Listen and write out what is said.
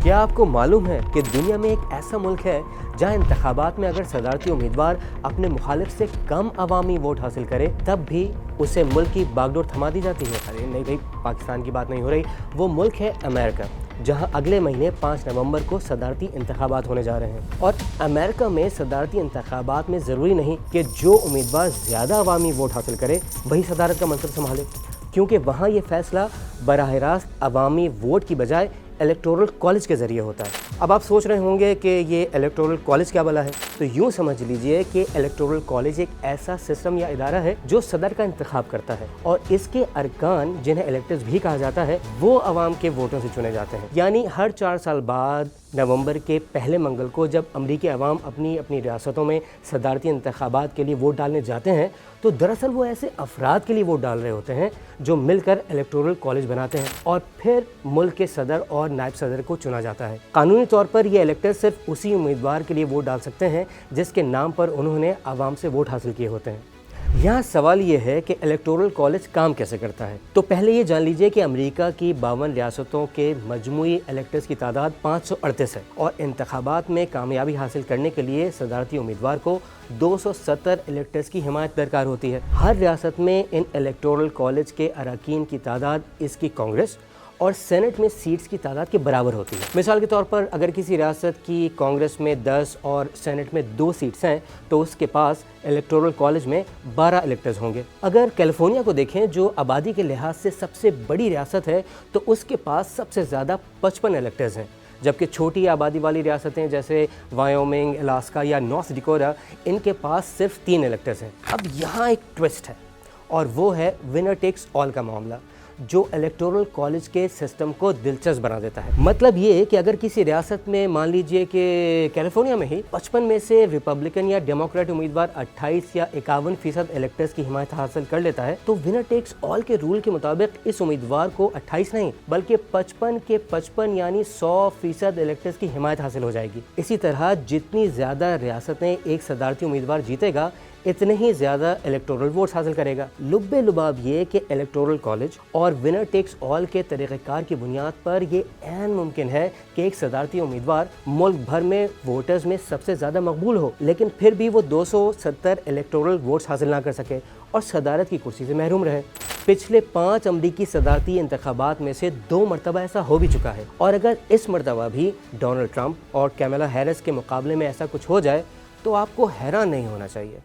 کیا آپ کو معلوم ہے کہ دنیا میں ایک ایسا ملک ہے جہاں انتخابات میں اگر صدارتی امیدوار اپنے مخالف سے کم عوامی ووٹ حاصل کرے تب بھی اسے ملک کی باغ ڈور تھما دی جاتی ہے؟ ارے نہیں بھائی، پاکستان کی بات نہیں ہو رہی، وہ ملک ہے امریکہ، جہاں اگلے مہینے 5 نومبر کو صدارتی انتخابات ہونے جا رہے ہیں۔ اور امریکہ میں صدارتی انتخابات میں ضروری نہیں کہ جو امیدوار زیادہ عوامی ووٹ حاصل کرے وہی صدارت کا منصب سنبھالے، کیونکہ وہاں یہ فیصلہ براہ راست عوامی ووٹ کی بجائے الیکٹورل کالج کے ذریعے ہوتا ہے۔ اب آپ سوچ رہے ہوں گے کہ یہ الیکٹورل کالج کیا بلا ہے؟ تو یوں سمجھ لیجئے کہ الیکٹورل کالج ایک ایسا سسٹم یا ادارہ ہے جو صدر کا انتخاب کرتا ہے، اور اس کے ارکان جنہیں الیکٹرز بھی کہا جاتا ہے وہ عوام کے ووٹوں سے چنے جاتے ہیں۔ یعنی ہر 4 سال بعد نومبر کے پہلے منگل کو جب امریکی عوام اپنی ریاستوں میں صدارتی انتخابات کے لیے ووٹ ڈالنے جاتے ہیں تو دراصل وہ ایسے افراد کے لیے ووٹ ڈال رہے ہوتے ہیں جو مل کر الیکٹورل کالج بناتے ہیں، اور پھر ملک کے صدر اور نائب صدر کو چنا جاتا ہے۔ قانونی طور پر یہ الیکٹر صرف اسی امیدوار کے لیے ووٹ ڈال سکتے ہیں جس کے نام پر انہوں نے عوام سے ووٹ حاصل کیے ہوتے ہیں۔ یہاں سوال یہ ہے کہ الیکٹورل کالج کام کیسے کرتا ہے؟ تو پہلے یہ جان لیجئے کہ امریکہ کی 52 ریاستوں کے مجموعی الیکٹرز کی تعداد 538 ہے، اور انتخابات میں کامیابی حاصل کرنے کے لیے صدارتی امیدوار کو 270 الیکٹرز کی حمایت درکار ہوتی ہے۔ ہر ریاست میں ان الیکٹورل کالج کے اراکین کی تعداد اس کی کانگریس اور سینٹ میں سیٹس کی تعداد کے برابر ہوتی ہے۔ مثال کے طور پر اگر کسی ریاست کی کانگریس میں 10 اور سینٹ میں 2 سیٹس ہیں تو اس کے پاس الیکٹورل کالج میں 12 الیکٹرز ہوں گے۔ اگر کیلیفورنیا کو دیکھیں جو آبادی کے لحاظ سے سب سے بڑی ریاست ہے تو اس کے پاس سب سے زیادہ 55 الیکٹرز ہیں، جبکہ چھوٹی آبادی والی ریاستیں جیسے وائیومنگ، الاسکا یا نارتھ ڈیکوٹا ان کے پاس صرف 3 الیکٹرز ہیں۔ اب یہاں ایک ٹوسٹ ہے، اور وہ ہے ونر ٹیکس آل کا معاملہ، جو الیکٹورل کالج کے سسٹم کو دلچسپ بنا دیتا ہے۔ مطلب یہ کہ اگر کسی ریاست میں مان لیجئے کہ کیلیفورنیا میں ہی 55 میں سے ریپبلکن یا ڈیموکریٹ امیدوار 28 یا 51% الیکٹرز کی حمایت حاصل کر لیتا ہے تو ونر ٹیکس آل کے رول کے مطابق اس امیدوار کو 28 نہیں بلکہ 55 کے 55 یعنی 100% الیکٹرز کی حمایت حاصل ہو جائے گی۔ اسی طرح جتنی زیادہ ریاستیں ایک صدارتی امیدوار جیتے گا اتنے ہی زیادہ الیکٹورل ووٹس حاصل کرے گا۔ لب لباب یہ کہ الیکٹورل کالج اور ونر ٹیکس آل کے طریقہ کار کی بنیاد پر یہ عین ممکن ہے کہ ایک صدارتی امیدوار ملک بھر میں ووٹرز میں سب سے زیادہ مقبول ہو لیکن پھر بھی وہ 270 الیکٹورل ووٹس حاصل نہ کر سکے اور صدارت کی کرسی سے محروم رہے۔ پچھلے 5 امریکی صدارتی انتخابات میں سے 2 مرتبہ ایسا ہو بھی چکا ہے، اور اگر اس مرتبہ بھی ڈونلڈ ٹرمپ اور کیملا ہیرس کے مقابلے میں ایسا کچھ ہو جائے تو آپ کو حیران نہیں ہونا چاہیے۔